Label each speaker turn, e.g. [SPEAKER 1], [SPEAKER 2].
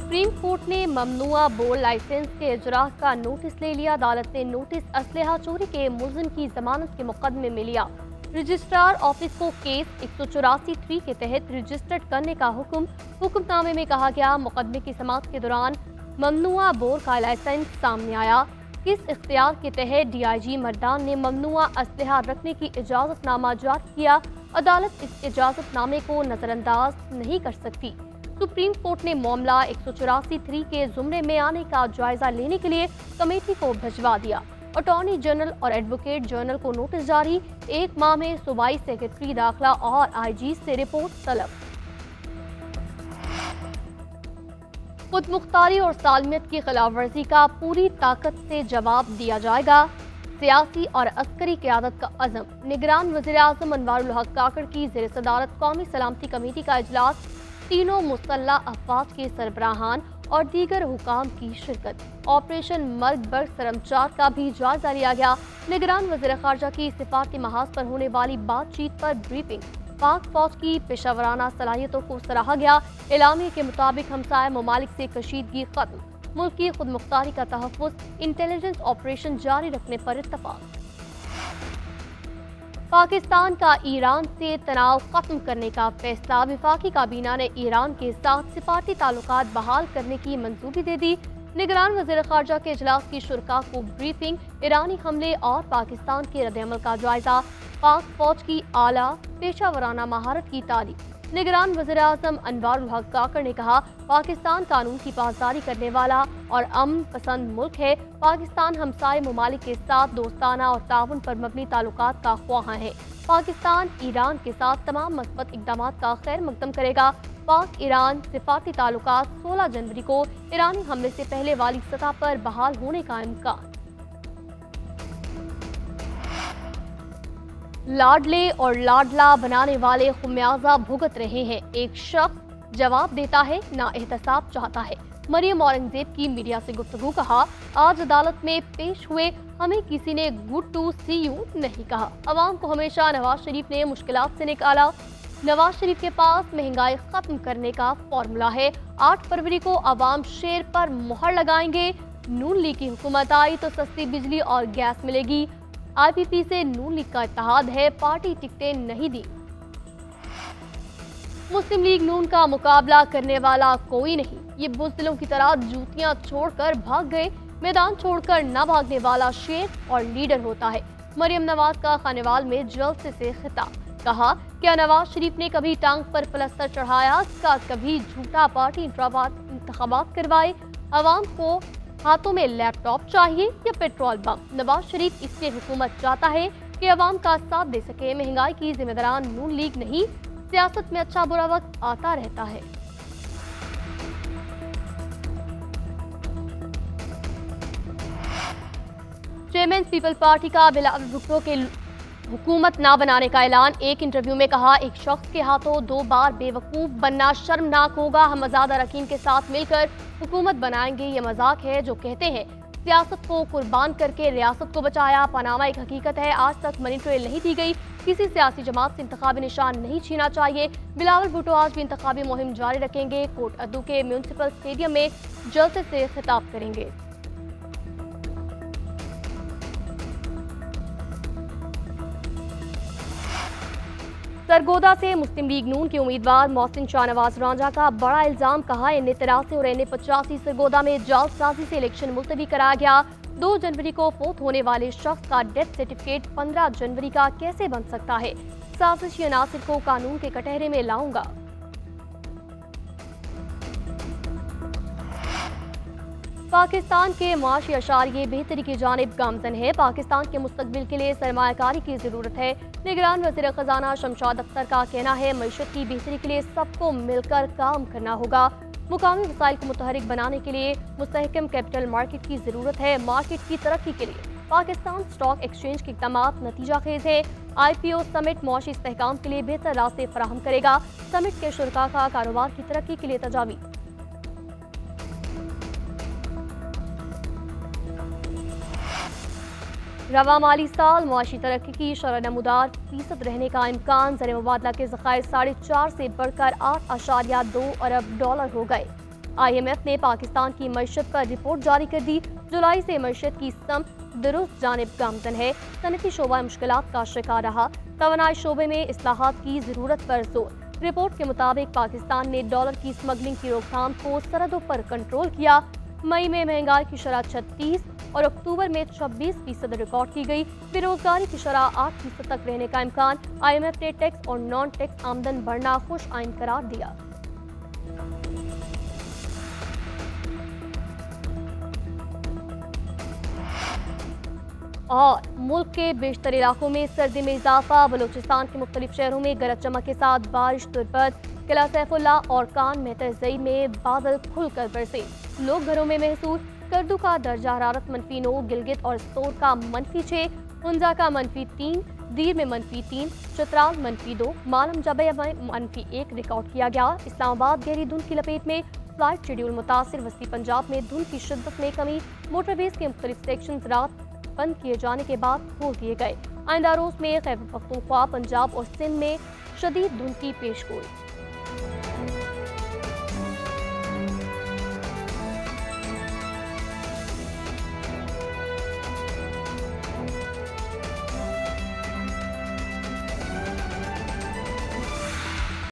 [SPEAKER 1] Supreme court ने ममनुआ बोल licence के इजराह का नोटिस ले लिया। अदालत ने नोटिस असलहा चोरी के मुलजिम की जमानत के मुकदमे में लिया। रजिस्ट्रार ऑफिस को केस 184(3) के तहत रजिस्टर्ड करने का हुक्मनामे में कहा गया। मुकदमे की समाअत के दौरान ममनुआ बोर का लाइसेंस सामने आया। किस इख्तियार के तहत DIG मर्दान ने ममनुआ असलहा रखने की इजाजतनामा जारी किया। अदालत इस इजाजतनामे को नजरअंदाज नहीं कर सकती। सुप्रीम कोर्ट ने मामला 184(3) के जुमरे में आने का जायजा लेने के लिए कमेटी को भिजवा दिया। अटॉर्नी जनरल और एडवोकेट जनरल को नोटिस जारी। 1 माह में सूबाई सेक्रेटरी दाखिला और IG से रिपोर्ट तलब। खुद मुख्तारी और सालमियत की खिलाफ वर्जी का पूरी ताकत से जवाब दिया जाएगा। सियासी और अस्करी क़यादत का अज़म। निगरान वज़ीर-ए-आज़म अनवारुल हक काकड़ की ज़ेर सदारत कौमी सलामती कमेटी का इजलास। तीनों मुसल्लह अफ़वाज के सरबराहान और दीगर हुकाम की शिरकत। ऑपरेशन मर्ग बर्ग सरमचार का भी जायजा लिया गया। निगरान वज़ीर ख़ारजा की सिफारती महाज पर होने वाली बातचीत पर ब्रीफिंग। पाक फौज की पेशावराना सलाहियतों को सराहा गया। एलामिया के मुताबिक हमसाया ममालिक से कशीदगी खत्म। मुल्क की खुद मुख्तारी का तहफ़्फ़ुज़। इंटेलिजेंस ऑपरेशन जारी रखने पर इत्तफ़ाक़। पाकिस्तान का ईरान से तनाव खत्म करने का फैसला। वफाकी काबीना ने ईरान के साथ सिफारती ताल्लुकात बहाल करने की मंजूरी दे दी। निगरान वज़ीर ख़ारजा के इजलास की शुरका को ब्रीफिंग। ईरानी हमले और पाकिस्तान के रद्द-ए-अमल का जायजा। पाक फौज की आला पेशावराना महारत की तारीफ। निगरान वज़ीर-ए-आज़म अनवारुल हक काकड़ ने कहा, पाकिस्तान कानून की पासदारी करने वाला और अमन पसंद मुल्क है। पाकिस्तान हमसाये ममालिक के साथ दोस्ताना और ताउन पर मबनी ताल्लुकात का ख्वाह है। पाकिस्तान ईरान के साथ तमाम मस्बत इक़दामात का खैर मकदम करेगा। पाक ईरान सिफारती ताल्लुकात 16 जनवरी को ईरानी हमले से पहले वाली सतह पर बहाल होने का इम्कान। लाडले और लाडला बनाने वाले खुमियाजा भुगत रहे हैं। एक शख्स जवाब देता है, ना एहतसाब चाहता है। मरियम औरंगजेब की मीडिया से गुफ्तगू। कहा, आज अदालत में पेश हुए, हमें किसी ने गुड टू सी यू नहीं कहा। अवाम को हमेशा नवाज शरीफ ने मुश्किलात से निकाला। नवाज शरीफ के पास महंगाई खत्म करने का फॉर्मूला है। 8 फरवरी को अवाम शेर पर मुहर लगाएंगे। नून लीग की हुकूमत आई तो सस्ती बिजली और गैस मिलेगी। IPP से नून लीग का इत्तेहाद है, पार्टी टिकटें नहीं दी। मुस्लिम लीग नून का मुकाबला करने वाला कोई नहीं। ये बुज़दिलों की तरह जूतियां छोड़कर भाग गए। मैदान छोड़कर न भागने वाला शेर और लीडर होता है। मरियम नवाज का खानेवाल में जलसे से खिताब। कहा, क्या नवाज शरीफ ने कभी टांग पर प्लस्तर चढ़ाया? क्या कभी झूठा पार्टी इंतखाबात करवाए? अवाम को हाथों में लैपटॉप चाहिए या पेट्रोल बम? नवाज शरीफ इसलिए हुकूमत चाहता है कि अवाम का साथ दे सके। महंगाई की जिम्मेदारान नून लीग नहीं। सियासत में अच्छा बुरा वक्त आता रहता है। चेयरमैन पीपल पार्टी का बिलावल भुट्टो के हुकूमत ना बनाने का ऐलान। एक इंटरव्यू में कहा, एक शख्स के हाथों 2 बार बेवकूफ़ बनना शर्मनाक होगा। हम आज़ाद अरकान के साथ मिलकर हुकूमत बनाएंगे। ये मजाक है जो कहते हैं सियासत को कुर्बान करके रियासत को बचाया। पनामा एक हकीकत है, आज तक मनी ट्रेल नहीं दी गई। किसी सियासी जमात से इंतखाबी निशान नहीं छीना चाहिए। बिलावल भुट्टो आज भी इंतखाबी मुहिम जारी रखेंगे। कोट अद्दू के म्यूनसिपल स्टेडियम में जलसे से खिताब करेंगे। सरगोदा से मुस्लिम लीग नून के उम्मीदवार मोहसिन शाहनवाज रांझा का बड़ा इल्जाम। कहा, NA-83 और NA-85 सरगोदा में जालसाजी से इलेक्शन मुलतवी कराया गया। 2 जनवरी को फोत होने वाले शख्स का डेथ सर्टिफिकेट 15 जनवरी का कैसे बन सकता है? साजिशी अनासिर को कानून के कटहरे में लाऊंगा। पाकिस्तान के माशी अशारिये बेहतरी की जानिब गामजन है। पाकिस्तान के मुस्तकबिल के लिए सरमायाकारी की जरूरत है। निगरान वज़ीर खजाना शमशाद अख्तर का कहना है, मईशत की बेहतरी के लिए सबको मिलकर काम करना होगा। मुकामी वसाइल को मुतहरिक बनाने के लिए मुस्तहकम कैपिटल मार्केट की जरूरत है। मार्केट की तरक्की के लिए पाकिस्तान स्टॉक एक्सचेंज के इक़दामात नतीजा खेज है। IPO समिट मौशी इस्तेहकाम के लिए बेहतर रास्ते फराहम करेगा। समिट के शुरका का कारोबार की तरक्की के लिए तजावीज़। रवा माली साल मुआशी तरक्की की शरह नमूदार फीसद रहने का इम्कान। ज़र मुबादला के ज़खायर 4.5 से बढ़कर $8.2 अरब हो गए। IMF ने पाकिस्तान की मईशत पर रिपोर्ट जारी कर दी। जुलाई से मईशत की समत दुरुस्त जानिब गामजन है। सनती शोबा मुश्किलात का शिकार रहा। तवानाई शोबे में इस्लाहात की जरूरत पर जोर। रिपोर्ट के मुताबिक पाकिस्तान ने डॉलर की स्मगलिंग की रोकथाम को सरहदों पर कंट्रोल किया। मई में महंगाई की शरह 36 और अक्टूबर में 26% रिकॉर्ड की गई। बेरोजगारी की शरह 8% तक रहने का इम्कान। IMF ने टैक्स और नॉन टैक्स आमदन बढ़ना खुश आइन करार दिया। और मुल्क के बेशतर इलाकों में सर्दी में इजाफा। बलूचिस्तान के मुख्तलिफ शहरों में गरज चमक के साथ बारिश। तुर्बत, किला सैफुल्ला और कान मेहतरजई में बादल खुलकर बरसे। लोग घरों में महसूस। करदू का दर्जा हरारत -9, गिलगित और सोर का -6, हुंजा का -3, दीर में -3, चित्राल -2, मालम जबे में -1 रिकॉर्ड किया गया। इस्लामाबाद गहरी धुंध की लपेट में। फ्लाइट शेड्यूल मुतासिर। वस्ती पंजाब में धुंध की शिद्दत में कमी। मोटरवेज के मुख्तलिफ सेक्शन रात बंद किए जाने के बाद खोल दिए गए। आइंदा रोज में खैबर पख्तूनख्वा, पंजाब और सिंध में शदीद धुंध की पेशगोई।